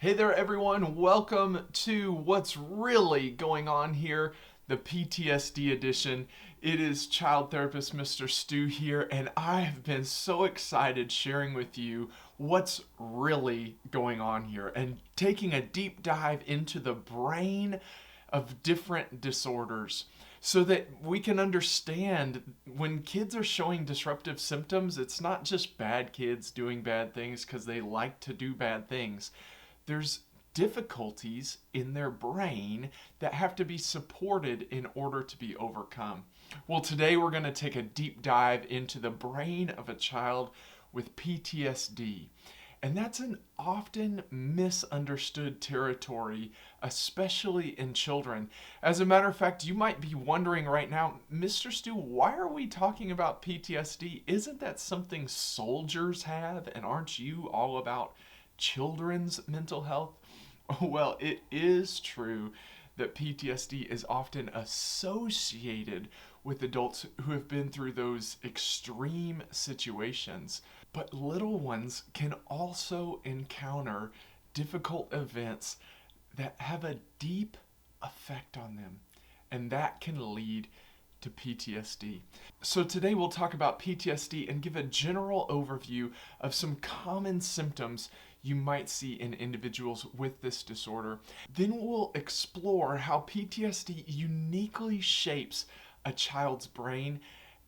Hey there, everyone. Welcome to what's really going on here, the PTSD edition. It is child therapist Mister Stu here, and I have been so excited sharing with you what's really going on here and taking a deep dive into the brain of different disorders so that we can understand when kids are showing disruptive symptoms, it's not just bad kids doing bad things because they like to do bad things. There's difficulties in their brain that have to be supported in order to be overcome. Well, today we're going to take a deep dive into the brain of a child with PTSD. And that's an often misunderstood territory, especially in children. As a matter of fact, you might be wondering right now, Mr. Stu, why are we talking about PTSD? Isn't that something soldiers have? And aren't you all about children's mental health? Well, it is true that PTSD is often associated with adults who have been through those extreme situations. But little ones can also encounter difficult events that have a deep effect on them, and that can lead to PTSD. So today we'll talk about PTSD and give a general overview of some common symptoms you might see in individuals with this disorder. Then we'll explore how PTSD uniquely shapes a child's brain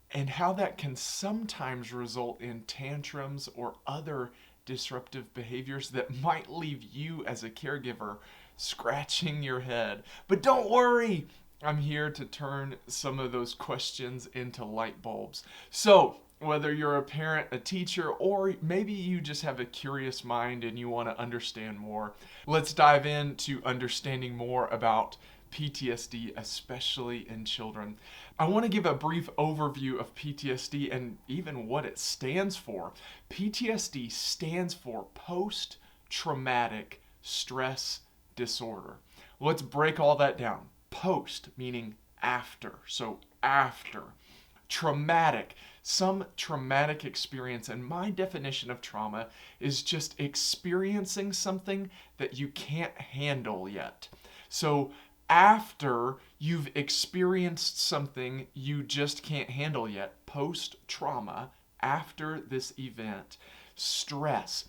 and how that can sometimes result in tantrums or other disruptive behaviors that might leave you as a caregiver scratching your head. But don't worry, I'm here to turn some of those questions into light bulbs. So, whether you're a parent, a teacher, or maybe you just have a curious mind and you want to understand more, let's dive into understanding more about PTSD, especially in children. I want to give a brief overview of PTSD and even what it stands for. PTSD stands for post traumatic stress disorder. Let's break all that down. Post meaning after, so after. Traumatic, some traumatic experience, and my definition of trauma is just experiencing something that you can't handle yet. So after you've experienced something you just can't handle yet, post trauma, after this event. Stress,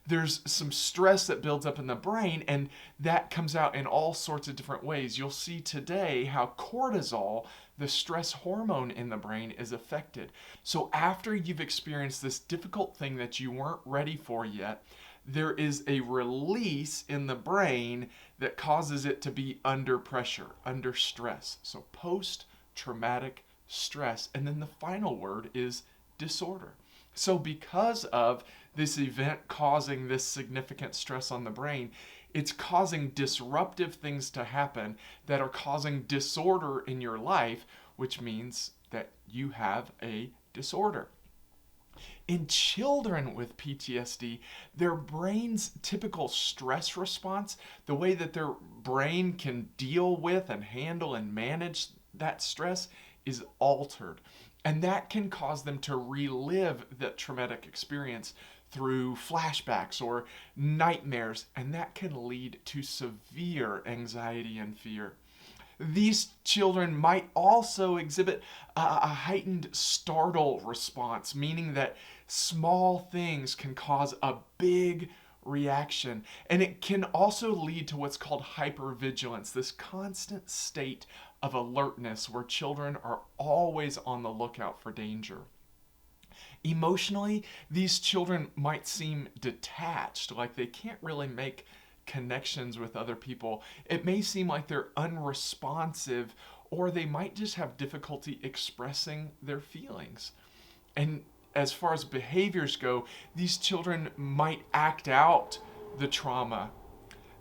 there's some stress that builds up in the brain, and that comes out in all sorts of different ways. You'll see today how cortisol, the stress hormone in the brain, is affected. So after you've experienced this difficult thing that you weren't ready for yet, there is a release in the brain that causes it to be under pressure, under stress. So post-traumatic stress. And then the final word is disorder. So because of this event causing this significant stress on the brain, it's causing disruptive things to happen that are causing disorder in your life, which means that you have a disorder. In children with PTSD, their brain's typical stress response, the way that their brain can deal with and handle and manage that stress, is altered. And that can cause them to relive that traumatic experience through flashbacks or nightmares, and that can lead to severe anxiety and fear. These children might also exhibit a heightened startle response, meaning that small things can cause a big reaction. And it can also lead to what's called hypervigilance, this constant state of alertness where children are always on the lookout for danger. Emotionally, these children might seem detached, like they can't really make connections with other people. It may seem like they're unresponsive, or they might just have difficulty expressing their feelings. And as far as behaviors go, these children might act out the trauma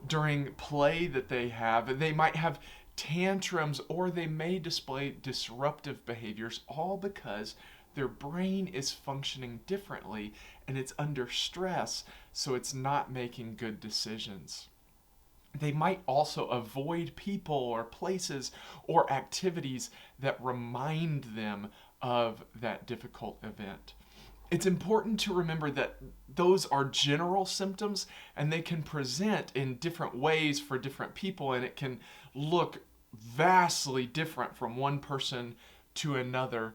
during play that they have. They might have tantrums, or they may display disruptive behaviors, all because their brain is functioning differently and it's under stress, so it's not making good decisions. They might also avoid people or places or activities that remind them of that difficult event. It's important to remember that those are general symptoms and they can present in different ways for different people, and it can look vastly different from one person to another.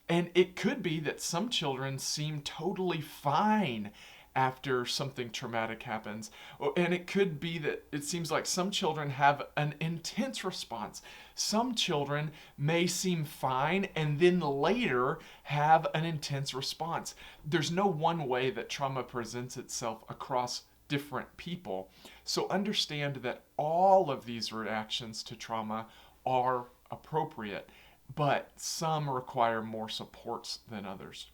And it could be that some children seem totally fine after something traumatic happens. And it could be that it seems like some children have an intense response. Some children may seem fine and then later have an intense response. There's no one way that trauma presents itself across different people. So understand that all of these reactions to trauma are appropriate, but some require more supports than others.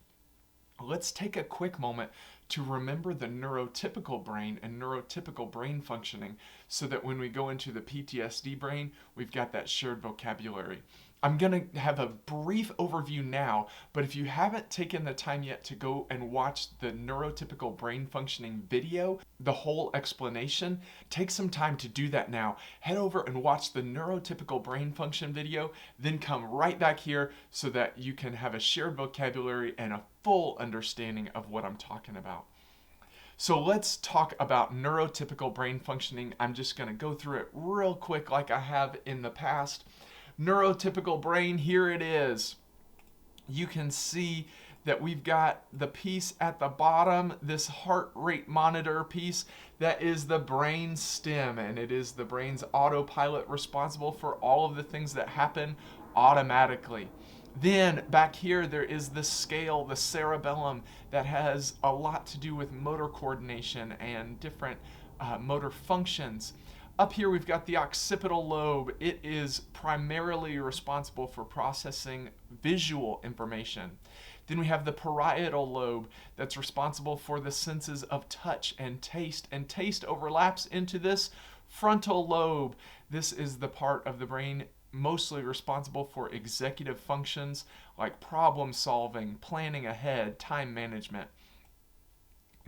Let's take a quick moment to remember the neurotypical brain and neurotypical brain functioning so that when we go into the PTSD brain, we've got that shared vocabulary. I'm going to have a brief overview now, but if you haven't taken the time yet to go and watch the neurotypical brain functioning video, the whole explanation, take some time to do that now. Head over and watch the neurotypical brain function video, then come right back here so that you can have a shared vocabulary and a full understanding of what I'm talking about. So let's talk about neurotypical brain functioning. I'm just going to go through it real quick like I have in the past. Neurotypical brain, here it is. You can see that we've got the piece at the bottom, this heart rate monitor piece, that is the brain stem, and it is the brain's autopilot responsible for all of the things that happen automatically. Then back here there is the scale, the cerebellum, that has a lot to do with motor coordination and different motor functions. Up here we've got the occipital lobe. It is primarily responsible for processing visual information. Then we have the parietal lobe that's responsible for the senses of touch and taste overlaps into this frontal lobe. This is the part of the brain mostly responsible for executive functions like problem solving, planning ahead, time management.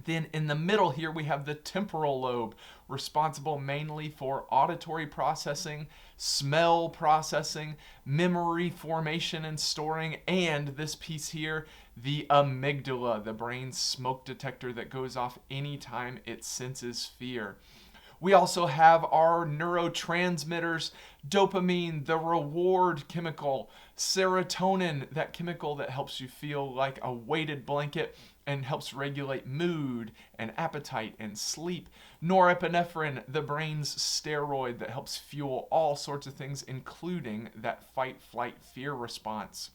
Then in the middle here we have the temporal lobe, responsible mainly for auditory processing, smell processing, memory formation and storing, and this piece here, the amygdala, the brain's smoke detector that goes off anytime it senses fear. We also have our neurotransmitters, dopamine, the reward chemical, serotonin, that chemical that helps you feel like a weighted blanket and helps regulate mood and appetite and sleep. Norepinephrine, the brain's steroid that helps fuel all sorts of things, including that fight, flight, fear response.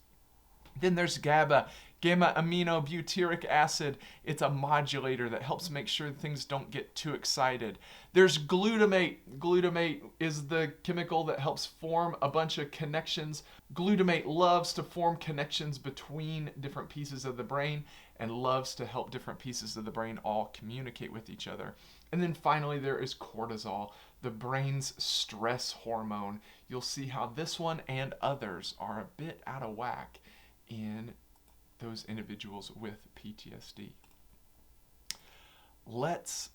Then there's GABA, gamma-aminobutyric acid. It's a modulator that helps make sure things don't get too excited. There's glutamate. Glutamate is the chemical that helps form a bunch of connections. Glutamate loves to form connections between different pieces of the brain and loves to help different pieces of the brain all communicate with each other. And then finally there is cortisol, the brain's stress hormone. You'll see how this one and others are a bit out of whack in those individuals with PTSD. Let's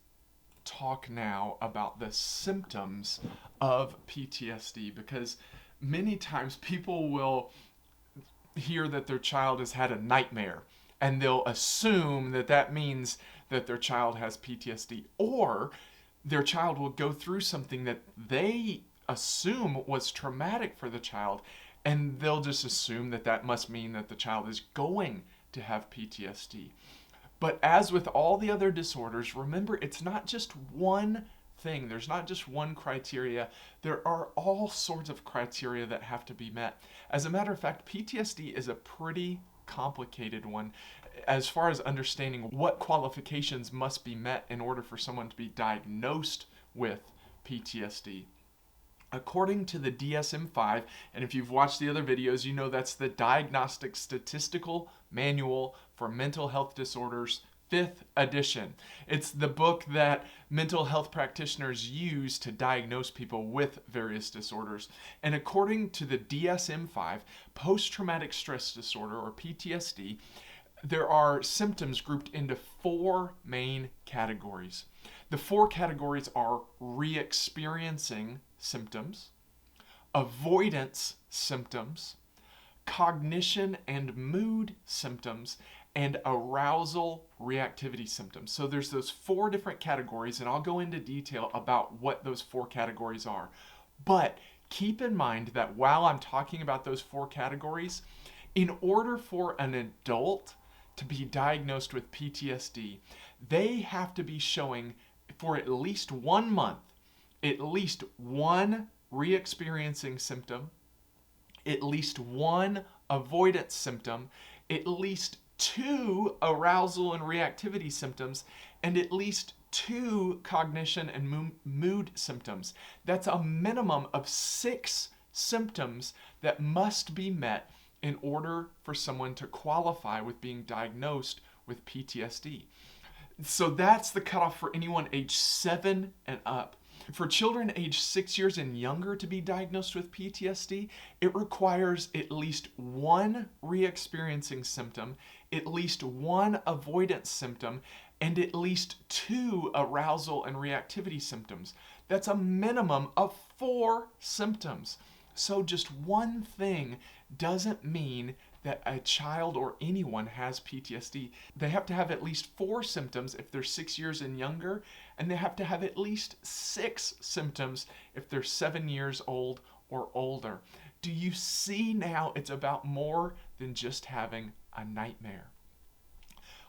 talk now about the symptoms of PTSD, because many times people will hear that their child has had a nightmare and they'll assume that that means that their child has PTSD, or their child will go through something that they assume was traumatic for the child, and they'll just assume that that must mean that the child is going to have PTSD. But as with all the other disorders, remember, it's not just one thing. There's not just one criteria. There are all sorts of criteria that have to be met. As a matter of fact, PTSD is a pretty complicated one as far as understanding what qualifications must be met in order for someone to be diagnosed with PTSD. According to the DSM-5, and if you've watched the other videos, you know that's the Diagnostic Statistical Manual for Mental Health Disorders, 5th edition. It's the book that mental health practitioners use to diagnose people with various disorders. And according to the DSM-5, post-traumatic stress disorder, or PTSD, there are symptoms grouped into 4 main categories. The 4 categories are re-experiencing symptoms, avoidance symptoms, cognition and mood symptoms, and arousal reactivity symptoms. So there's those 4 different categories, and I'll go into detail about what those 4 categories are. But keep in mind that while I'm talking about those 4 categories, in order for an adult to be diagnosed with PTSD, they have to be showing for at least 1 month, at least 1 re-experiencing symptom, at least 1 avoidance symptom, at least 2 arousal and reactivity symptoms, and at least 2 cognition and mood symptoms. That's a minimum of 6 symptoms that must be met in order for someone to qualify with being diagnosed with PTSD. So that's the cutoff for anyone age 7 and up. For children age 6 years and younger to be diagnosed with PTSD, it requires at least 1 re-experiencing symptom, at least 1 avoidance symptom, and at least 2 arousal and reactivity symptoms. That's a minimum of 4 symptoms. So just one thing doesn't mean that a child or anyone has PTSD. They have to have at least 4 symptoms if they're 6 years and younger, and they have to have at least 6 symptoms if they're 7 years old or older. Do you see now it's about more than just having a nightmare?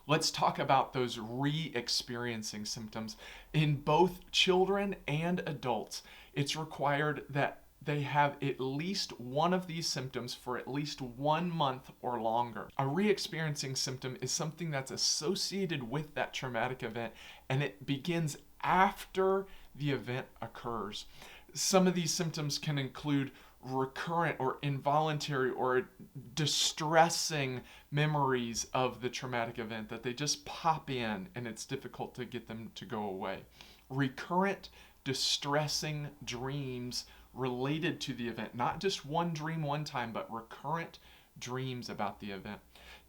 Let's talk about those re-experiencing symptoms. In both children and adults, it's required that they have at least 1 of these symptoms for at least 1 month or longer. A re-experiencing symptom is something that's associated with that traumatic event, and it begins after the event occurs. Some of these symptoms can include recurrent or involuntary or distressing memories of the traumatic event that they just pop in and it's difficult to get them to go away. Recurrent distressing dreams related to the event, not just one dream one time, but recurrent dreams about the event.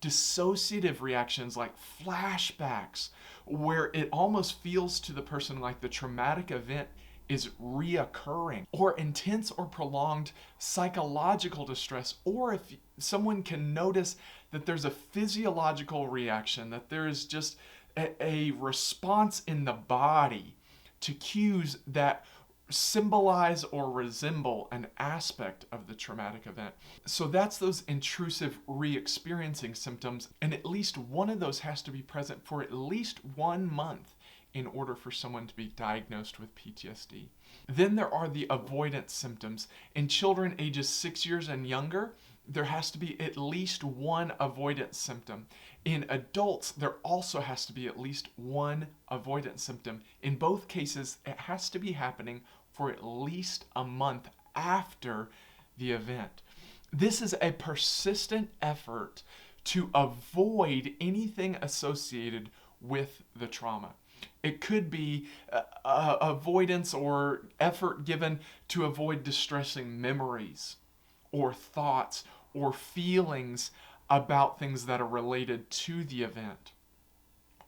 Dissociative reactions like flashbacks, where it almost feels to the person like the traumatic event is reoccurring, or intense or prolonged psychological distress, or if someone can notice that there's a physiological reaction, that there is just a response in the body to cues that symbolize or resemble an aspect of the traumatic event. So that's those intrusive re-experiencing symptoms, and at least 1 of those has to be present for at least 1 month in order for someone to be diagnosed with PTSD. Then there are the avoidance symptoms. In children ages 6 years and younger, there has to be at least 1 avoidance symptom. In adults, there also has to be at least 1 avoidance symptom. In both cases, it has to be happening for at least a month after the event. This is a persistent effort to avoid anything associated with the trauma. It could be avoidance or effort given to avoid distressing memories or thoughts or feelings about things that are related to the event.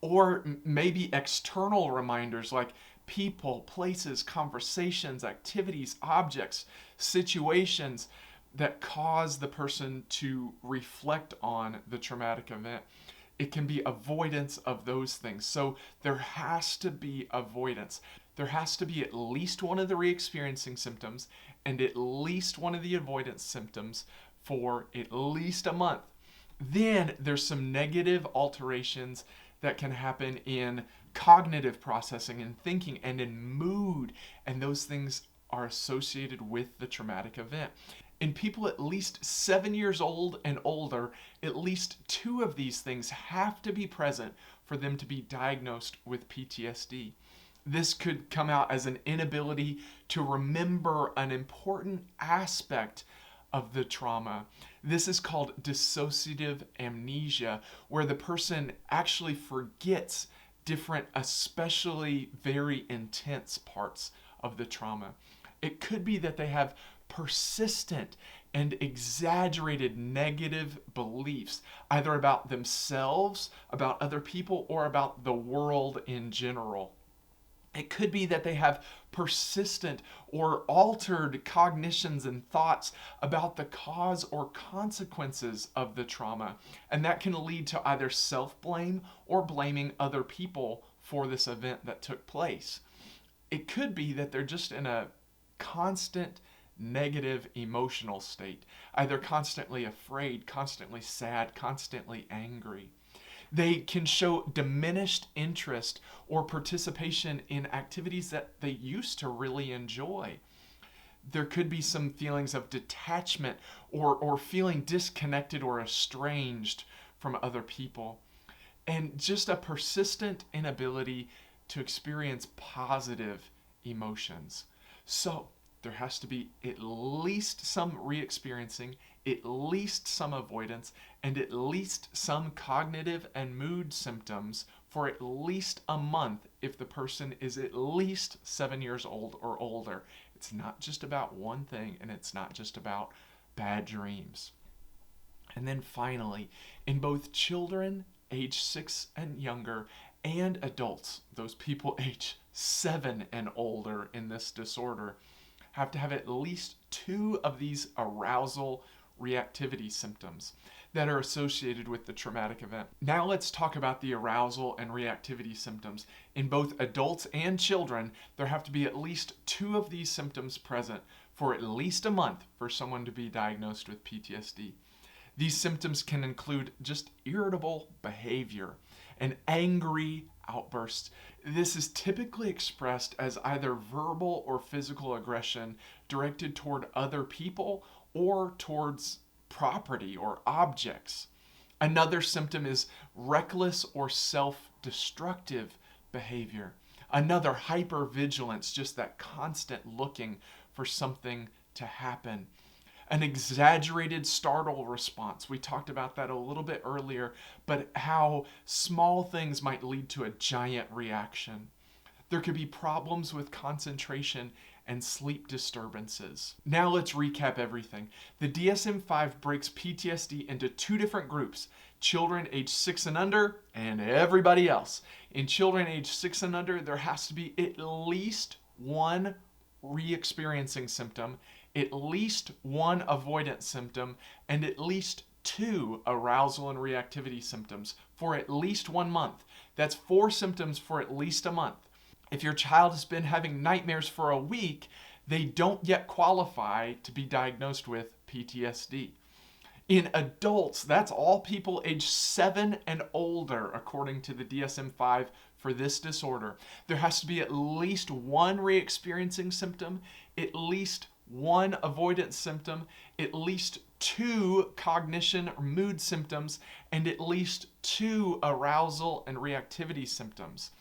Or maybe external reminders like people, places, conversations, activities, objects, situations that cause the person to reflect on the traumatic event. It can be avoidance of those things. So there has to be avoidance. There has to be at least 1 of the re-experiencing symptoms and at least 1 of the avoidance symptoms for at least a month. Then there's some negative alterations that can happen in cognitive processing and thinking and in mood, and those things are associated with the traumatic event. In people at least 7 years old and older, at least 2 of these things have to be present for them to be diagnosed with PTSD. This could come out as an inability to remember an important aspect of the trauma. This is called dissociative amnesia, where the person actually forgets different, especially very intense parts of the trauma. It could be that they have persistent and exaggerated negative beliefs, either about themselves, about other people, or about the world in general. It could be that they have persistent or altered cognitions and thoughts about the cause or consequences of the trauma. And that can lead to either self blame or blaming other people for this event that took place. It could be that they're just in a constant negative emotional state, either constantly afraid, constantly sad, constantly angry. They can show diminished interest or participation in activities that they used to really enjoy. There could be some feelings of detachment or feeling disconnected or estranged from other people. And just a persistent inability to experience positive emotions. So, there has to be at least some re-experiencing, at least some avoidance, and at least some cognitive and mood symptoms for at least a month if the person is at least 7 years old or older. It's not just about one thing, and it's not just about bad dreams. And then finally, in both children age 6 and younger and adults, those people age 7 and older in this disorder, have to have at least 2 of these arousal reactivity symptoms that are associated with the traumatic event. Now let's talk about the arousal and reactivity symptoms. In both adults and children, there have to be at least 2 of these symptoms present for at least a month for someone to be diagnosed with PTSD. These symptoms can include just irritable behavior and angry outbursts. This is typically expressed as either verbal or physical aggression directed toward other people or towards property or objects. Another symptom is reckless or self-destructive behavior. Another, hypervigilance, just that constant looking for something to happen. An exaggerated startle response. We talked about that a little bit earlier, but how small things might lead to a giant reaction. There could be problems with concentration and sleep disturbances. Now let's recap everything. The DSM-5 breaks PTSD into 2 different groups: children age 6 and under and everybody else. In children age 6 and under, there has to be at least 1 re-experiencing symptom, at least 1 avoidance symptom, and at least 2 arousal and reactivity symptoms for at least 1 month. That's 4 symptoms for at least a month. If your child has been having nightmares for a week, they don't yet qualify to be diagnosed with PTSD. In adults, that's all people age 7 and older, according to the DSM-5 for this disorder. There has to be at least 1 re-experiencing symptom, at least 1 avoidance symptom, at least 2 cognition or mood symptoms, and at least 2 arousal and reactivity symptoms.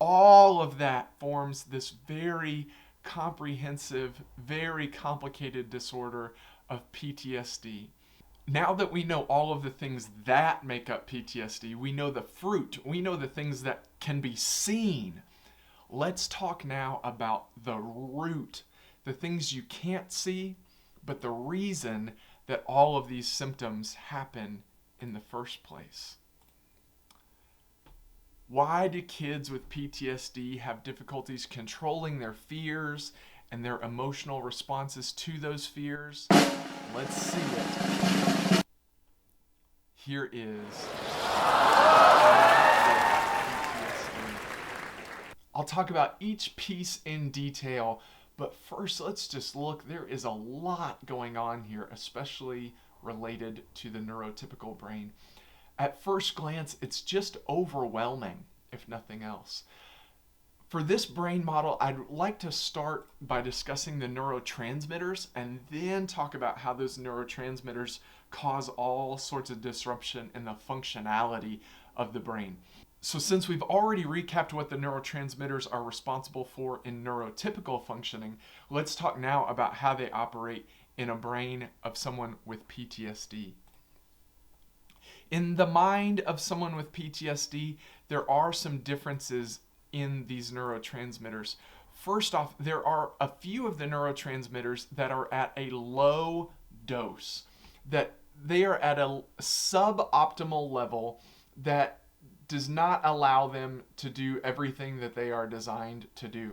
All of that forms this very comprehensive, very complicated disorder of PTSD. Now that we know all of the things that make up PTSD, we know the fruit, we know the things that can be seen. Let's talk now about the root, the things you can't see, but the reason that all of these symptoms happen in the first place. Why do kids with PTSD have difficulties controlling their fears and their emotional responses to those fears? Let's see it. Here is I'll talk about each piece in detail, but first let's just look. There is a lot going on here, especially related to the neurotypical brain. At first glance, it's just overwhelming, if nothing else. For this brain model, I'd like to start by discussing the neurotransmitters and then talk about how those neurotransmitters cause all sorts of disruption in the functionality of the brain. So since we've already recapped what the neurotransmitters are responsible for in neurotypical functioning, let's talk now about how they operate in a brain of someone with PTSD. In the mind of someone with PTSD, there are some differences in these neurotransmitters. First off, there are a few of the neurotransmitters that are at a low dose, that they are at a suboptimal level that does not allow them to do everything that they are designed to do.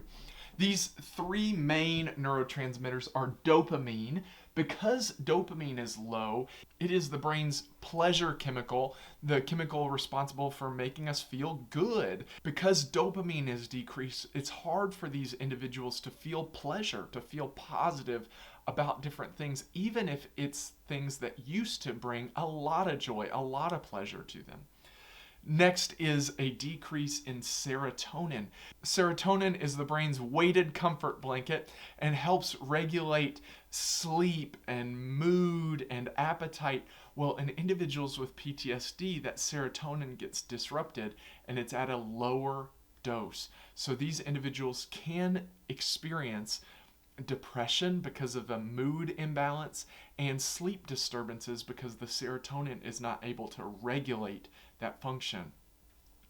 These three main neurotransmitters are dopamine. Because dopamine is low, it is the brain's pleasure chemical, the chemical responsible for making us feel good. Because dopamine is decreased, it's hard for these individuals to feel pleasure, to feel positive about different things, even if it's things that used to bring a lot of joy, a lot of pleasure to them. Next is a decrease in serotonin. Serotonin is the brain's weighted comfort blanket and helps regulate sleep and mood and appetite. Well, in individuals with PTSD, that serotonin gets disrupted and it's at a lower dose. So these individuals can experience depression because of a mood imbalance and sleep disturbances because the serotonin is not able to regulate that function.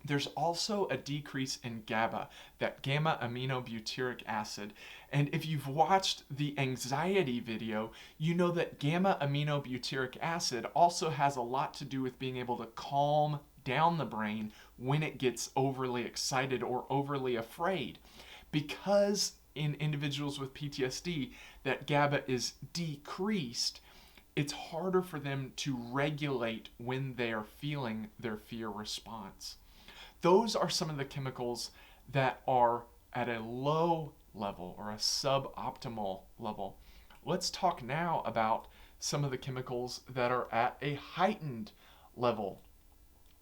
There's also a decrease in GABA, that gamma aminobutyric acid. And if you've watched the anxiety video, you know that gamma aminobutyric acid also has a lot to do with being able to calm down the brain when it gets overly excited or overly afraid. Because in individuals with PTSD, that GABA is decreased, it's harder for them to regulate when they are feeling their fear response. Those are some of the chemicals that are at a low level or a suboptimal level. Let's talk now about some of the chemicals that are at a heightened level.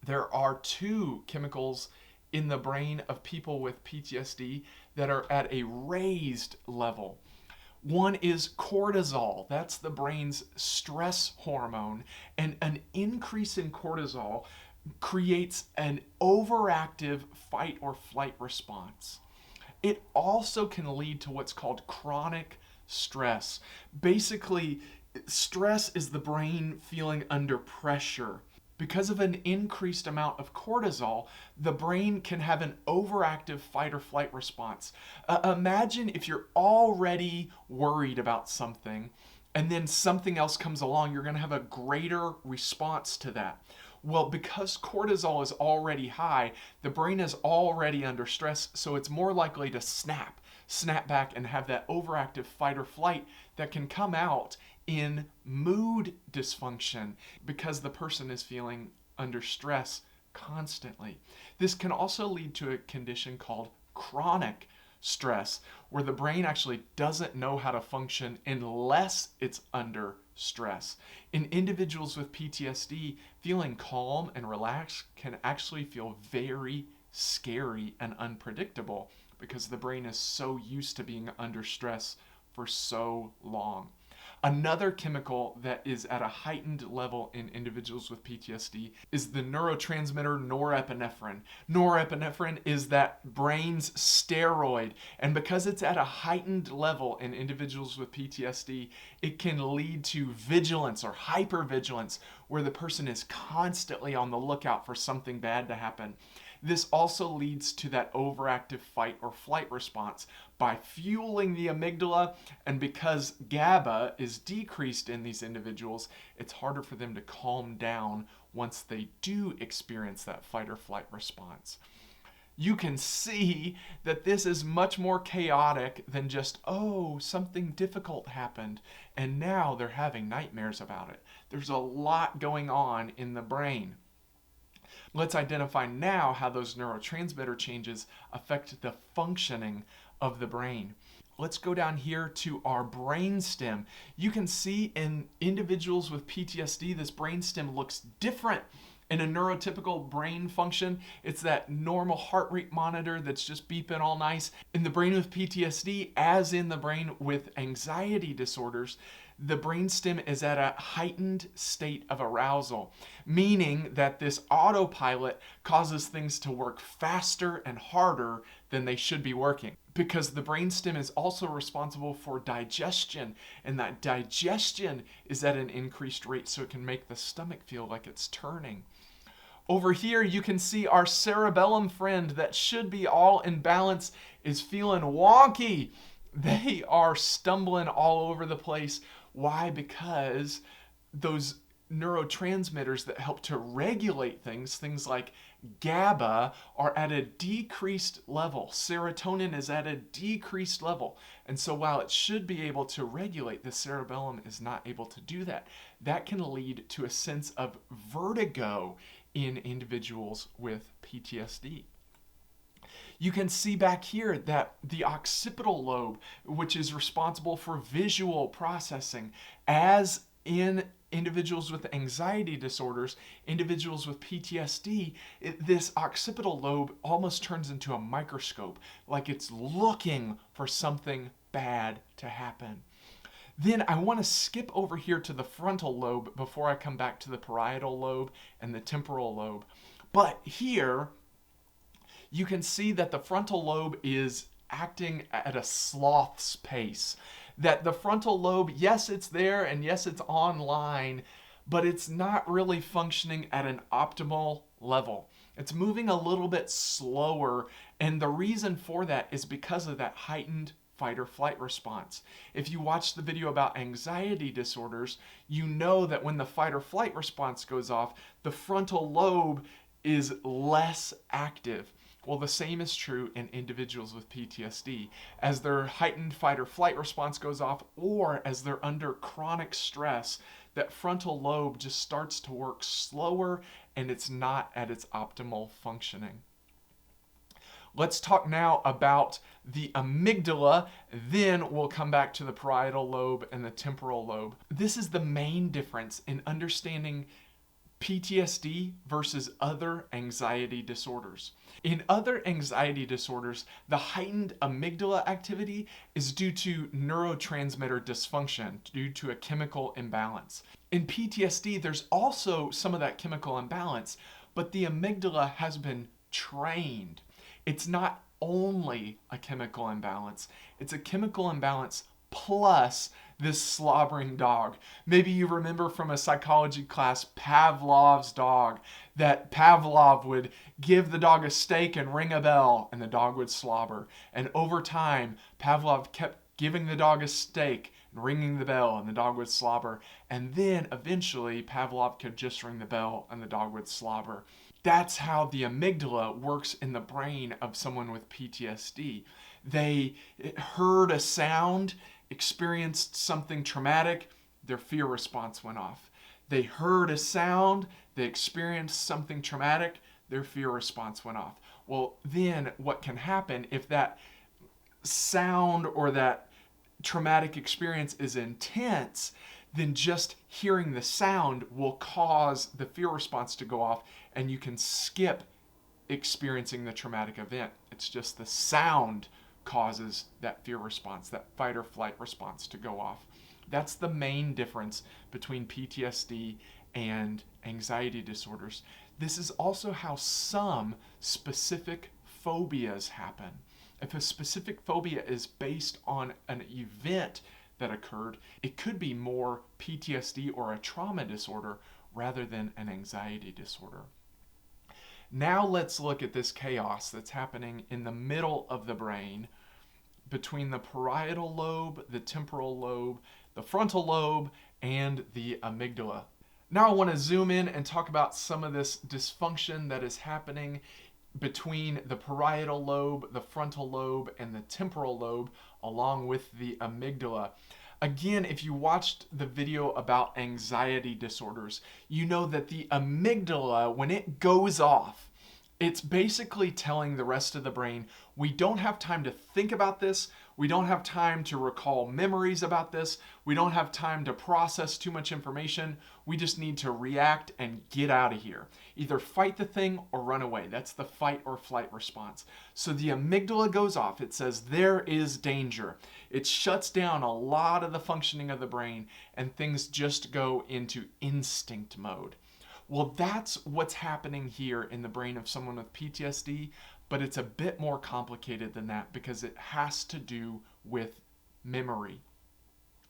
There are two chemicals in the brain of people with PTSD that are at a raised level. One is cortisol. That's the brain's stress hormone. And an increase in cortisol creates an overactive fight or flight response. It also can lead to what's called chronic stress. Basically, stress is the brain feeling under pressure. Because of an increased amount of cortisol, the brain can have an overactive fight or flight response. Imagine if you're already worried about something and then something else comes along, you're going to have a greater response to that. Well, because cortisol is already high, the brain is already under stress, so it's more likely to snap back and have that overactive fight or flight that can come out in mood dysfunction because the person is feeling under stress constantly. This can also lead to a condition called chronic stress, where the brain actually doesn't know how to function unless it's under stress. In individuals with PTSD, feeling calm and relaxed can actually feel very scary and unpredictable because the brain is so used to being under stress for so long. Another chemical that is at a heightened level in individuals with PTSD is the neurotransmitter norepinephrine. Norepinephrine is that brain's steroid, and because it's at a heightened level in individuals with PTSD, it can lead to vigilance or hypervigilance, where the person is constantly on the lookout for something bad to happen. This also leads to that overactive fight or flight response by fueling the amygdala, and because GABA is decreased in these individuals, it's harder for them to calm down once they do experience that fight or flight response. You can see that this is much more chaotic than just, oh, something difficult happened, and now they're having nightmares about it. There's a lot going on in the brain. Let's identify now how those neurotransmitter changes affect the functioning of the brain. Let's go down here to our brainstem. You can see in individuals with PTSD, this brainstem looks different. In a neurotypical brain function, it's that normal heart rate monitor that's just beeping all nice. In the brain with PTSD, as in the brain with anxiety disorders, the brainstem is at a heightened state of arousal, meaning that this autopilot causes things to work faster and harder than they should be working. Because the brainstem is also responsible for digestion, and that digestion is at an increased rate, so it can make the stomach feel like it's turning. Over here, you can see our cerebellum friend that should be all in balance is feeling wonky. They are stumbling all over the place. Why? Because those neurotransmitters that help to regulate things like GABA, are at a decreased level. Serotonin is at a decreased level. And so while it should be able to regulate, the cerebellum is not able to do that. That can lead to a sense of vertigo in individuals with PTSD. You can see back here that the occipital lobe, which is responsible for visual processing, as in individuals with anxiety disorders, individuals with PTSD, this occipital lobe almost turns into a microscope, like it's looking for something bad to happen. Then I want to skip over here to the frontal lobe before I come back to the parietal lobe and the temporal lobe. But here, you can see that the frontal lobe is acting at a sloth's pace. That the frontal lobe, yes, it's there, and yes, it's online, but it's not really functioning at an optimal level. It's moving a little bit slower, and the reason for that is because of that heightened fight or flight response. If you watch the video about anxiety disorders, you know that when the fight or flight response goes off, the frontal lobe is less active. Well, the same is true in individuals with PTSD. As their heightened fight or flight response goes off, or as they're under chronic stress, that frontal lobe just starts to work slower and it's not at its optimal functioning. Let's talk now about the amygdala, then we'll come back to the parietal lobe and the temporal lobe. This is the main difference in understanding PTSD versus other anxiety disorders. In other anxiety disorders, the heightened amygdala activity is due to neurotransmitter dysfunction, due to a chemical imbalance. In PTSD, there's also some of that chemical imbalance, but the amygdala has been trained. It's not only a chemical imbalance, it's a chemical imbalance plus this slobbering dog. Maybe you remember from a psychology class Pavlov's dog, that Pavlov would give the dog a steak and ring a bell and the dog would slobber. And over time, Pavlov kept giving the dog a steak and ringing the bell and the dog would slobber. And then eventually Pavlov could just ring the bell and the dog would slobber. That's how the amygdala works in the brain of someone with PTSD. They heard a sound, experienced something traumatic, their fear response went off. They heard a sound, they experienced something traumatic, their fear response went off. Well, then what can happen if that sound or that traumatic experience is intense, then just hearing the sound will cause the fear response to go off and you can skip experiencing the traumatic event. It's just the sound causes that fear response, that fight or flight response to go off. That's the main difference between PTSD and anxiety disorders. This is also how some specific phobias happen. If a specific phobia is based on an event that occurred, it could be more PTSD or a trauma disorder rather than an anxiety disorder. Now let's look at this chaos that's happening in the middle of the brain between the parietal lobe, the temporal lobe, the frontal lobe, and the amygdala. Now I want to zoom in and talk about some of this dysfunction that is happening between the parietal lobe, the frontal lobe, and the temporal lobe, along with the amygdala. Again, if you watched the video about anxiety disorders, you know that the amygdala, when it goes off, it's basically telling the rest of the brain, we don't have time to think about this, we don't have time to recall memories about this, we don't have time to process too much information, we just need to react and get out of here. Either fight the thing or run away. That's the fight or flight response. So the amygdala goes off, it says there is danger. It shuts down a lot of the functioning of the brain and things just go into instinct mode. Well, that's what's happening here in the brain of someone with PTSD, but it's a bit more complicated than that because it has to do with memory.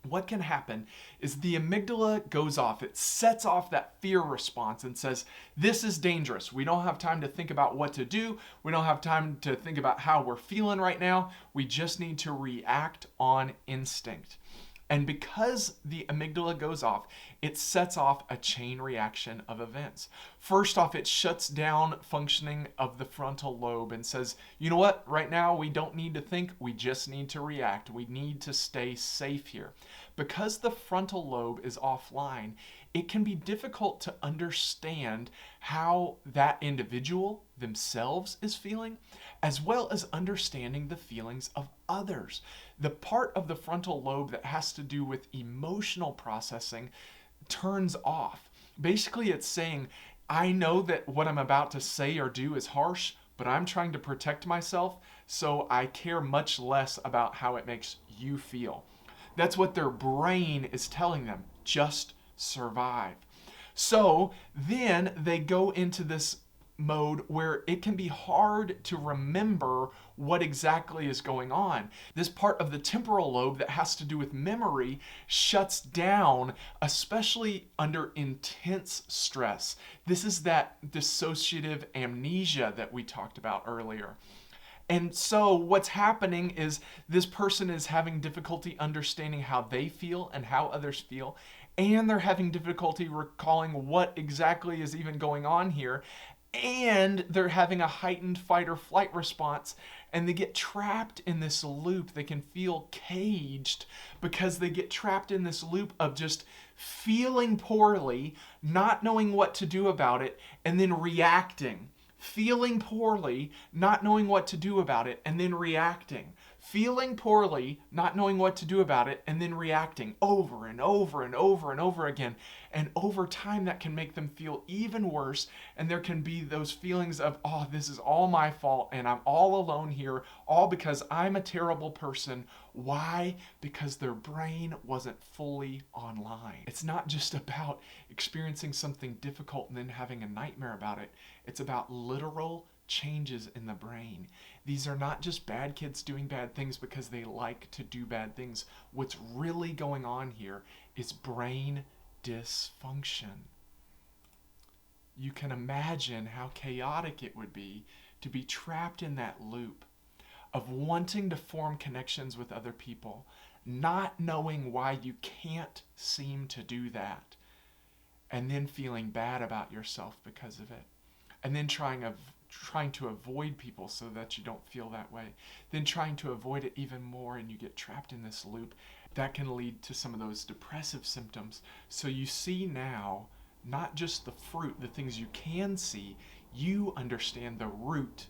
What can happen is the amygdala goes off. It sets off that fear response and says, this is dangerous. We don't have time to think about what to do. We don't have time to think about how we're feeling right now. We just need to react on instinct. And because the amygdala goes off, it sets off a chain reaction of events. First off, it shuts down functioning of the frontal lobe and says, you know what, right now we don't need to think, we just need to react. We need to stay safe here. Because the frontal lobe is offline, it can be difficult to understand how that individual themselves is feeling, as well as understanding the feelings of others. The part of the frontal lobe that has to do with emotional processing turns off. Basically, it's saying, I know that what I'm about to say or do is harsh, but I'm trying to protect myself, so I care much less about how it makes you feel. That's what their brain is telling them. Just survive. So then they go into this mode where it can be hard to remember what exactly is going on. This part of the temporal lobe that has to do with memory shuts down, especially under intense stress. This is that dissociative amnesia that we talked about earlier. And so what's happening is this person is having difficulty understanding how they feel and how others feel, and they're having difficulty recalling what exactly is even going on here, and they're having a heightened fight or flight response, and they get trapped in this loop. They can feel caged because they get trapped in this loop of just feeling poorly, not knowing what to do about it, and then reacting. Feeling poorly, not knowing what to do about it, and then reacting. Feeling poorly, not knowing what to do about it, and then reacting over and over and over and over again. And over time, that can make them feel even worse. And there can be those feelings of, oh, this is all my fault, and I'm all alone here, all because I'm a terrible person. Why? Because their brain wasn't fully online. It's not just about experiencing something difficult and then having a nightmare about it. It's about literal changes in the brain. These are not just bad kids doing bad things because they like to do bad things. What's really going on here is brain dysfunction. You can imagine how chaotic it would be to be trapped in that loop of wanting to form connections with other people, not knowing why you can't seem to do that, and then feeling bad about yourself because of it. And then trying to avoid people so that you don't feel that way. Then trying to avoid it even more, and you get trapped in this loop. That can lead to some of those depressive symptoms. So you see now, not just the fruit, the things you can see, you understand the root,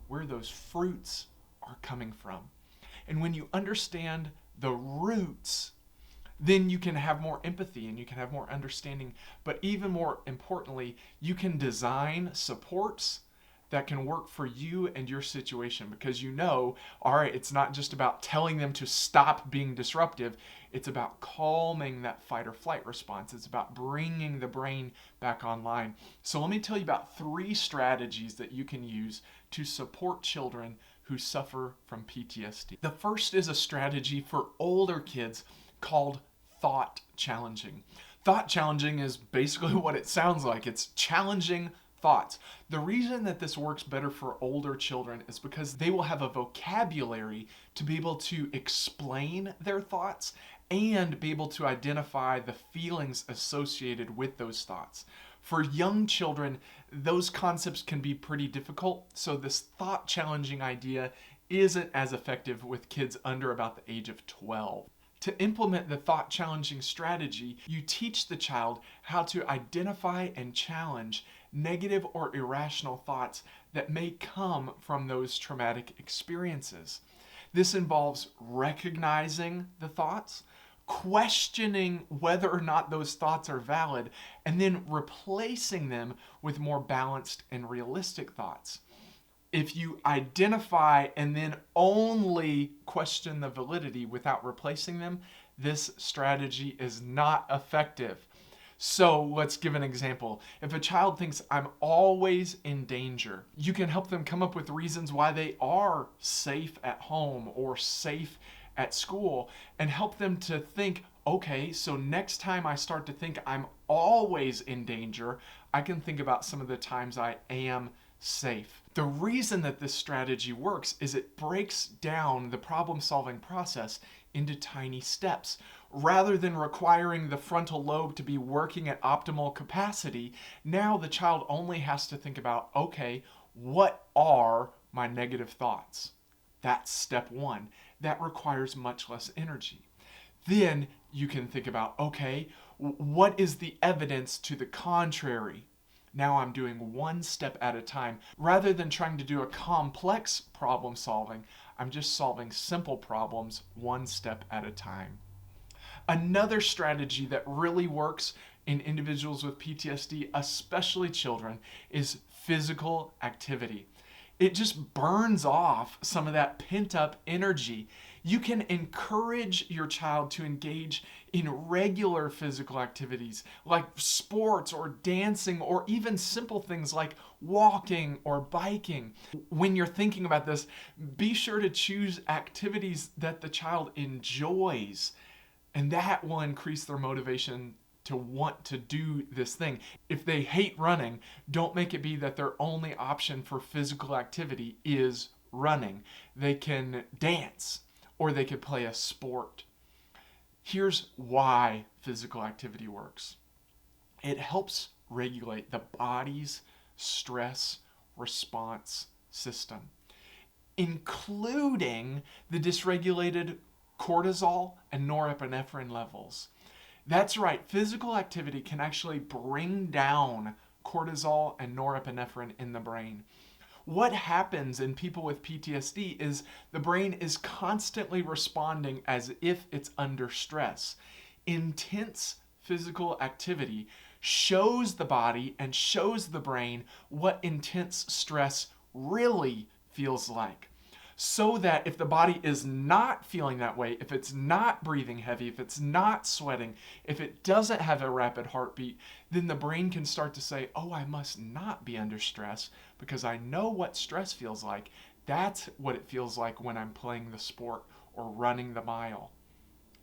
where those fruits are coming from. And when you understand the roots, then you can have more empathy and you can have more understanding. But even more importantly, you can design supports that can work for you and your situation, because you know, all right, it's not just about telling them to stop being disruptive. It's about calming that fight or flight response. It's about bringing the brain back online. So let me tell you about 3 strategies that you can use to support children who suffer from PTSD. The first is a strategy for older kids called thought challenging. Thought challenging is basically what it sounds like. It's challenging thoughts. The reason that this works better for older children is because they will have a vocabulary to be able to explain their thoughts and be able to identify the feelings associated with those thoughts. For young children, those concepts can be pretty difficult, so this thought challenging idea isn't as effective with kids under about the age of 12. To implement the thought challenging strategy, you teach the child how to identify and challenge negative or irrational thoughts that may come from those traumatic experiences. This involves recognizing the thoughts, questioning whether or not those thoughts are valid, and then replacing them with more balanced and realistic thoughts. If you identify and then only question the validity without replacing them, this strategy is not effective. So let's give an example. If a child thinks I'm always in danger, you can help them come up with reasons why they are safe at home or safe at school, and help them to think, okay, so next time I start to think I'm always in danger, I can think about some of the times I am safe. The reason that this strategy works is it breaks down the problem-solving process into tiny steps. Rather than requiring the frontal lobe to be working at optimal capacity, now the child only has to think about, okay, what are my negative thoughts? That's step one. That requires much less energy. Then you can think about, okay, what is the evidence to the contrary? Now I'm doing one step at a time. Rather than trying to do a complex problem solving, I'm just solving simple problems one step at a time. Another strategy that really works in individuals with PTSD, especially children, is physical activity. It just burns off some of that pent up energy. You can encourage your child to engage in regular physical activities like sports or dancing or even simple things like walking or biking. When you're thinking about this, be sure to choose activities that the child enjoys, and that will increase their motivation to want to do this thing. If they hate running, don't make it be that their only option for physical activity is running. They can dance or they could play a sport. Here's why physical activity works. It helps regulate the body's stress response system, including the dysregulated cortisol and norepinephrine levels. That's right, physical activity can actually bring down cortisol and norepinephrine in the brain. What happens in people with PTSD is the brain is constantly responding as if it's under stress. Intense physical activity shows the body and shows the brain what intense stress really feels like. So that if the body is not feeling that way, if it's not breathing heavy, if it's not sweating, if it doesn't have a rapid heartbeat, then the brain can start to say, oh, I must not be under stress because I know what stress feels like. That's what it feels like when I'm playing the sport or running the mile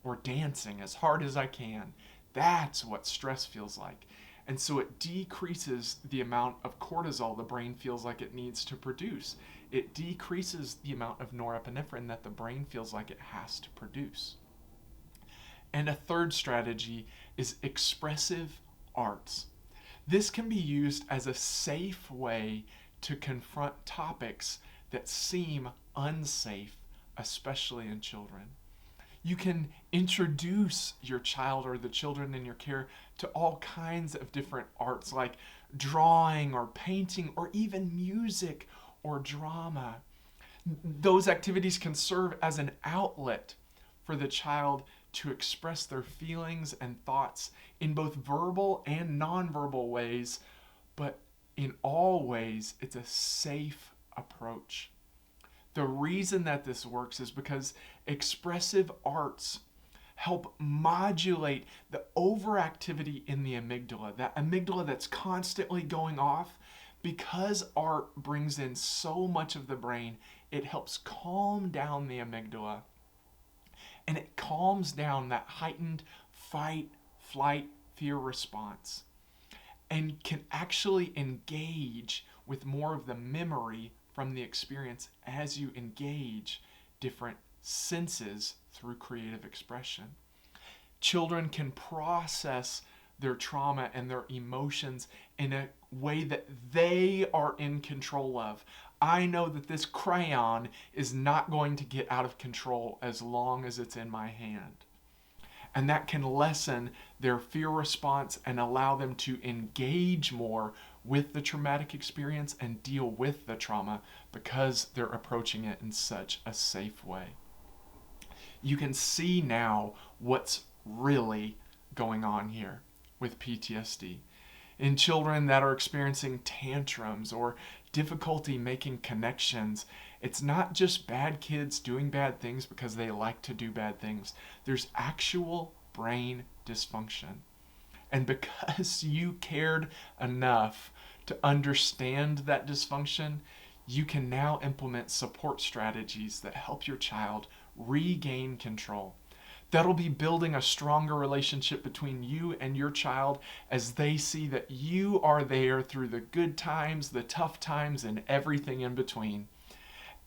or dancing as hard as I can. That's what stress feels like. And so it decreases the amount of cortisol the brain feels like it needs to produce. It decreases the amount of norepinephrine that the brain feels like it has to produce. And a third strategy is expressive arts. This can be used as a safe way to confront topics that seem unsafe, especially in children. You can introduce your child or the children in your care to all kinds of different arts like drawing or painting or even music or drama. Those activities can serve as an outlet for the child to express their feelings and thoughts in both verbal and nonverbal ways, but in all ways, it's a safe approach. The reason that this works is because expressive arts help modulate the overactivity in the amygdala, that amygdala that's constantly going off. Because art brings in so much of the brain, it helps calm down the amygdala, and it calms down that heightened fight, flight, fear response, and can actually engage with more of the memory from the experience as you engage different senses through creative expression. Children can process their trauma and their emotions in a way that they are in control of. I know that this crayon is not going to get out of control as long as it's in my hand. And that can lessen their fear response and allow them to engage more with the traumatic experience and deal with the trauma because they're approaching it in such a safe way. You can see now what's really going on here with PTSD. In children that are experiencing tantrums or difficulty making connections, it's not just bad kids doing bad things because they like to do bad things. There's actual brain dysfunction. And because you cared enough to understand that dysfunction, you can now implement support strategies that help your child regain control. That'll be building a stronger relationship between you and your child as they see that you are there through the good times, the tough times, and everything in between.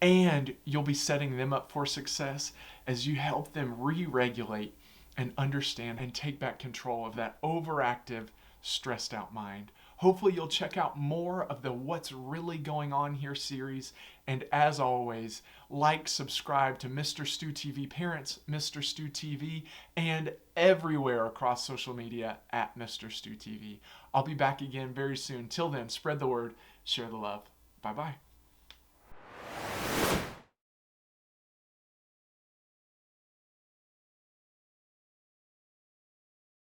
And you'll be setting them up for success as you help them re-regulate and understand and take back control of that overactive, stressed out mind. Hopefully you'll check out more of the What's Really Going On Here series. And as always, like, subscribe to Mister Stu TV Parents, Mister Stu TV, and everywhere across social media at Mister Stu TV. I'll be back again very soon. Till then, spread the word, share the love. Bye-bye.